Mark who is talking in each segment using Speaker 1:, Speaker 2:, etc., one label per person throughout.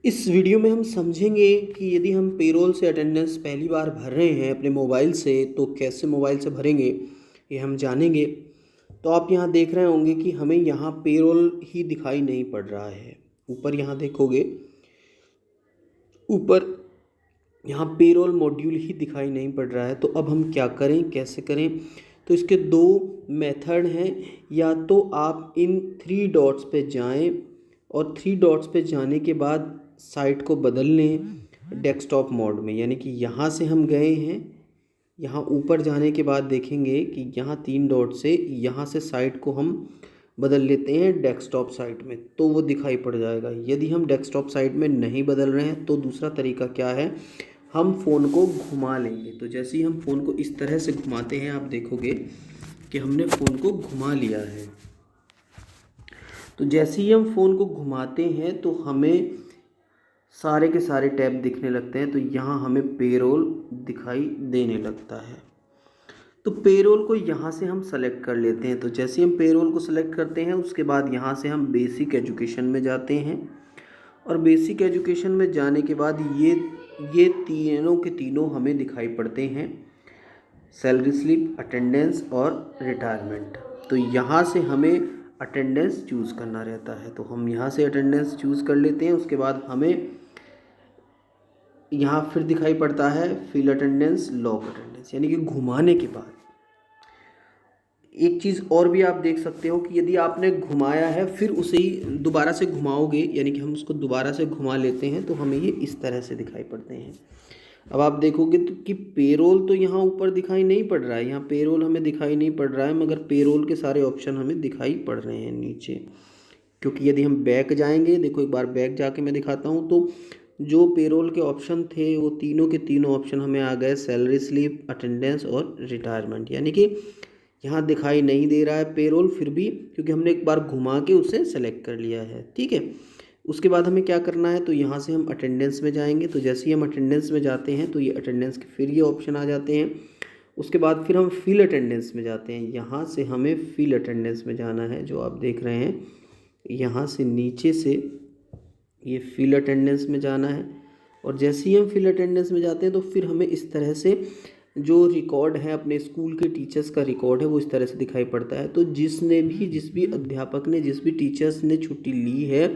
Speaker 1: इस वीडियो में हम समझेंगे कि यदि हम पेरोल से अटेंडेंस पहली बार भर रहे हैं अपने मोबाइल से तो कैसे मोबाइल से भरेंगे, ये हम जानेंगे। तो आप यहाँ देख रहे होंगे कि हमें यहाँ पेरोल ही दिखाई नहीं पड़ रहा है। ऊपर यहाँ देखोगे, ऊपर यहाँ पेरोल मॉड्यूल ही दिखाई नहीं पड़ रहा है। तो अब हम क्या करें, कैसे करें? तो इसके दो मेथड हैं। या तो आप इन थ्री डॉट्स पे जाएं और थ्री डॉट्स पे जाने के बाद साइट को बदल लें डेस्कटॉप मोड में, यानी कि यहाँ से हम गए हैं, यहाँ ऊपर जाने के बाद देखेंगे कि यहाँ तीन डॉट से यहाँ से साइट को हम बदल लेते हैं डेस्कटॉप साइट में, तो वो दिखाई पड़ जाएगा। यदि हम डेस्कटॉप साइट में नहीं बदल रहे हैं तो दूसरा तरीका क्या है, हम फ़ोन को घुमा लेंगे। तो जैसे ही हम फ़ोन को इस तरह से घुमाते हैं, आप देखोगे कि हमने फ़ोन को घुमा लिया है। तो जैसे ही हम फ़ोन को घुमाते हैं तो हमें सारे के सारे टैब दिखने लगते हैं। तो यहाँ हमें पेरोल दिखाई देने लगता है। तो पेरोल को यहाँ से हम सेलेक्ट कर लेते हैं। तो जैसे हम पेरोल को सेलेक्ट करते हैं उसके बाद यहाँ से हम बेसिक एजुकेशन में जाते हैं और बेसिक एजुकेशन में जाने के बाद ये तीनों के तीनों हमें दिखाई पड़ते हैं, सैलरी स्लिप, अटेंडेंस और रिटायरमेंट। तो यहाँ से हमें अटेंडेंस चूज़ करना रहता है। तो हम यहाँ से अटेंडेंस चूज़ कर लेते हैं। उसके बाद हमें यहाँ फिर दिखाई पड़ता है फिल अटेंडेंस, लॉक अटेंडेंस, यानी कि घुमाने के बाद। एक चीज़ और भी आप देख सकते हो कि यदि आपने घुमाया है फिर उसे ही दोबारा से घुमाओगे, यानी कि हम उसको दोबारा से घुमा लेते हैं तो हमें ये इस तरह से दिखाई पड़ते हैं। अब आप देखोगे तो कि पेरोल तो यहाँ ऊपर दिखाई नहीं पड़ रहा है, यहाँ पेरोल हमें दिखाई नहीं पड़ रहा है, मगर पेरोल के सारे ऑप्शन हमें दिखाई पड़ रहे हैं नीचे। क्योंकि यदि हम बैक जाएंगे, देखो एक बार बैक जाके मैं दिखाता हूँ, तो जो पेरोल के ऑप्शन थे वो तीनों के तीनों ऑप्शन हमें आ गए, सैलरी स्लिप, अटेंडेंस और रिटायरमेंट। यानी कि यहाँ दिखाई नहीं दे रहा है पेरोल फिर भी, क्योंकि हमने एक बार घुमा के उसे सेलेक्ट कर लिया है। ठीक है, उसके बाद हमें क्या करना है, तो यहाँ से हम अटेंडेंस में जाएंगे। तो जैसे ही हम अटेंडेंस में जाते हैं तो ये अटेंडेंस के फिर ये ऑप्शन आ जाते हैं। उसके बाद फिर हम फिल अटेंडेंस में जाते हैं। यहाँ से हमें फिल अटेंडेंस में जाना है, जो आप देख रहे हैं यहाँ से नीचे से ये फिल अटेंडेंस में जाना है। और जैसे ही हम फिल अटेंडेंस में जाते हैं तो फिर हमें इस तरह से जो रिकॉर्ड है अपने स्कूल के टीचर्स का रिकॉर्ड है वो इस तरह से दिखाई पड़ता है। तो जिस भी अध्यापक ने, जिस भी टीचर्स ने छुट्टी ली है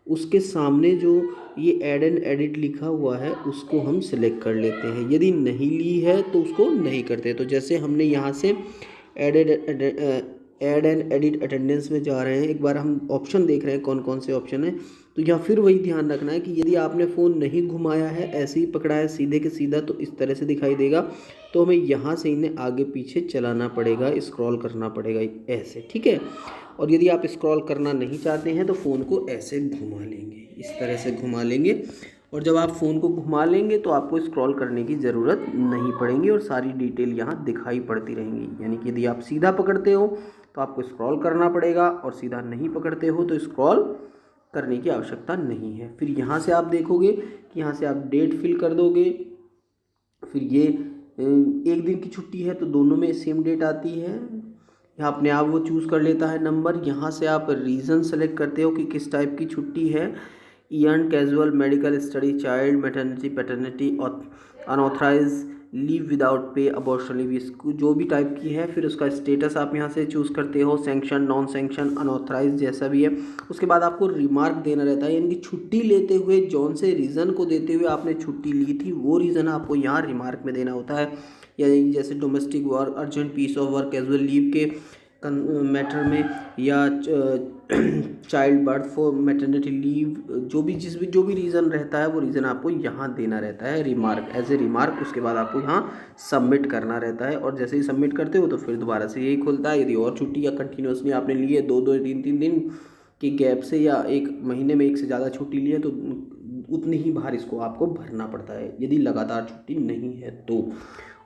Speaker 1: उसके सामने जो ये ऐड एंड एडिट लिखा हुआ है उसको हम सिलेक्ट कर लेते हैं। यदि नहीं ली है तो उसको नहीं करते। तो जैसे हमने यहाँ से ऐड एंड एडिट अटेंडेंस में जा रहे हैं, एक बार हम ऑप्शन देख रहे हैं कौन कौन से ऑप्शन है। तो यहाँ फिर वही ध्यान रखना है कि यदि आपने फ़ोन नहीं घुमाया है, ऐसे ही पकड़ा है सीधे के सीधा, तो इस तरह से दिखाई देगा। तो हमें यहाँ से इन्हें आगे पीछे चलाना पड़ेगा, स्क्रॉल करना पड़ेगा ऐसे। ठीक है, और यदि आप स्क्रॉल करना नहीं चाहते हैं तो फ़ोन को ऐसे घुमा लेंगे, इस तरह से घुमा लेंगे। और जब आप फ़ोन को घुमा लेंगे तो आपको स्क्रॉल करने की ज़रूरत नहीं पड़ेगी और सारी डिटेल यहाँ दिखाई पड़ती रहेंगी। यानी कि यदि आप सीधा पकड़ते हो तो आपको स्क्रॉल करना पड़ेगा और सीधा नहीं पकड़ते हो तो स्क्रॉल करने की आवश्यकता नहीं है। फिर यहाँ से आप देखोगे कि यहाँ से आप डेट फिल कर दोगे। फिर ये एक दिन की छुट्टी है तो दोनों में सेम डेट आती है। यहाँ अपने आप वो चूज़ कर लेता है नंबर। यहाँ से आप रीज़न सेलेक्ट करते हो कि किस टाइप की छुट्टी है, earn, casual, medical, study, child, maternity, paternity, unauthorise leave without pay, abortion leave, इसको जो भी टाइप की है। फिर उसका स्टेटस आप यहाँ से चूज़ करते हो, सैंक्शन, नॉन सैंक्शन, अनऑथराइज, जैसा भी है। उसके बाद आपको रिमार्क देना रहता है, यानी कि छुट्टी लेते हुए जौन से रीज़न को देते हुए आपने छुट्टी ली थी वो रीज़न आपको यहाँ रिमार्क में देना होता है। यानी जैसे domestic work, urgent piece of work, casual leave के मैटर में, या child birth for maternity leave, जो भी रीज़न रहता है वो रीज़न आपको यहाँ देना रहता है रिमार्क, एज ए रिमार्क। उसके बाद आपको यहाँ सबमिट करना रहता है और जैसे ही सबमिट करते हो तो फिर दोबारा से यही खुलता है। यदि और छुट्टी या कंटिन्यूसली आपने ली है 2-2 3-3 दिन के गैप से, या एक महीने में एक से ज़्यादा छुट्टी ली है, तो उतनी ही बार इसको आपको भरना पड़ता है यदि लगातार छुट्टी नहीं है तो।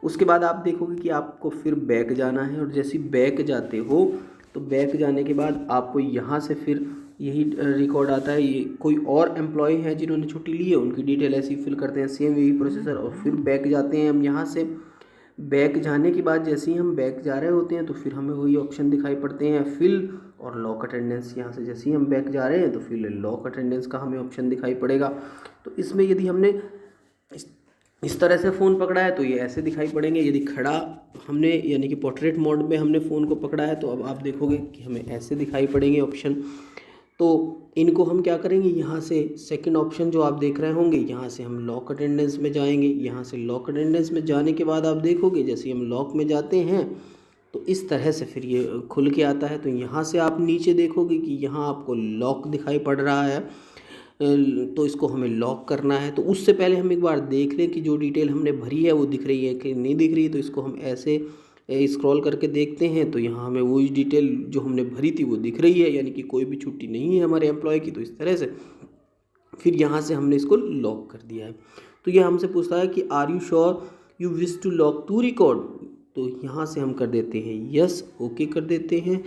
Speaker 1: उसके बाद आप देखोगे कि आपको फिर बैक जाना है और जैसे बैक जाते हो तो बैक जाने के बाद आपको यहाँ से फिर यही रिकॉर्ड आता है। ये कोई और एम्प्लॉय है जिन्होंने छुट्टी ली है उनकी डिटेल ऐसी फिल करते हैं, सेम यही प्रोसेसर। और फिर बैक जाते हैं हम। यहाँ से बैक जाने के बाद जैसे ही हम बैक जा रहे होते हैं तो फिर हमें वही ऑप्शन दिखाई पड़ते हैं, फिल और लॉक अटेंडेंस यहाँ से जैसे ही हम बैक जा रहे हैं तो फिर लॉक अटेंडेंस का हमें ऑप्शन दिखाई पड़ेगा। तो इसमें यदि हमने इस तरह से फ़ोन पकड़ा है तो ये ऐसे दिखाई पड़ेंगे। यदि खड़ा हमने यानी कि पोर्ट्रेट मोड में हमने फ़ोन को पकड़ा है तो अब आप देखोगे कि हमें ऐसे दिखाई पड़ेंगे ऑप्शन। तो इनको हम क्या करेंगे, यहाँ से सेकंड ऑप्शन जो आप देख रहे होंगे, यहाँ से हम लॉक अटेंडेंस में जाएंगे। यहाँ से लॉक अटेंडेंस में जाने के बाद आप देखोगे जैसे हम लॉक में जाते हैं तो इस तरह से फिर ये खुल के आता है। तो यहाँ से आप नीचे देखोगे कि यहाँ आपको लॉक दिखाई पड़ रहा है, तो इसको हमें लॉक करना है। तो उससे पहले हम एक बार देख लें कि जो डिटेल हमने भरी है वो दिख रही है कि नहीं दिख रही है। तो इसको हम ऐसे स्क्रॉल करके देखते हैं तो यहाँ हमें वही डिटेल जो हमने भरी थी वो दिख रही है, यानी कि कोई भी छुट्टी नहीं है हमारे एम्प्लॉय की। तो इस तरह से फिर यहाँ से हमने इसको लॉक कर दिया है। तो यह हमसे पूछता है कि are you sure you wish to lock to record. तो यहाँ से हम कर देते हैं यस, ओके कर देते हैं।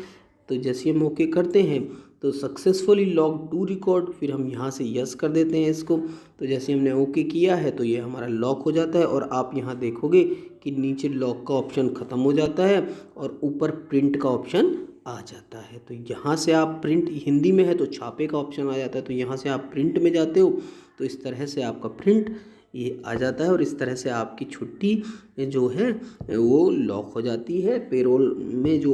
Speaker 1: तो जैसे हम ओके करते हैं तो सक्सेसफुली लॉक टू रिकॉर्ड, फिर हम यहाँ से यस कर देते हैं इसको। तो जैसे हमने ओके किया है तो ये हमारा लॉक हो जाता है और आप यहाँ देखोगे कि नीचे लॉक का ऑप्शन ख़त्म हो जाता है और ऊपर प्रिंट का ऑप्शन आ जाता है। तो यहाँ से आप प्रिंट, हिंदी में है तो छापे का ऑप्शन आ जाता है, तो यहाँ से आप प्रिंट में जाते हो तो इस तरह से आपका प्रिंट ये आ जाता है और इस तरह से आपकी छुट्टी जो है वो लॉक हो जाती है। पेरोल में जो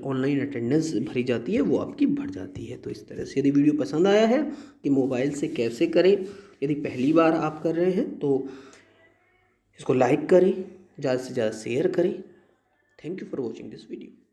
Speaker 1: ऑनलाइन अटेंडेंस भरी जाती है वो आपकी भर जाती है। तो इस तरह से यदि वीडियो पसंद आया है कि मोबाइल से कैसे करें, यदि पहली बार आप कर रहे हैं तो इसको लाइक करें, ज़्यादा से ज़्यादा शेयर करें। Thank you for watching this video.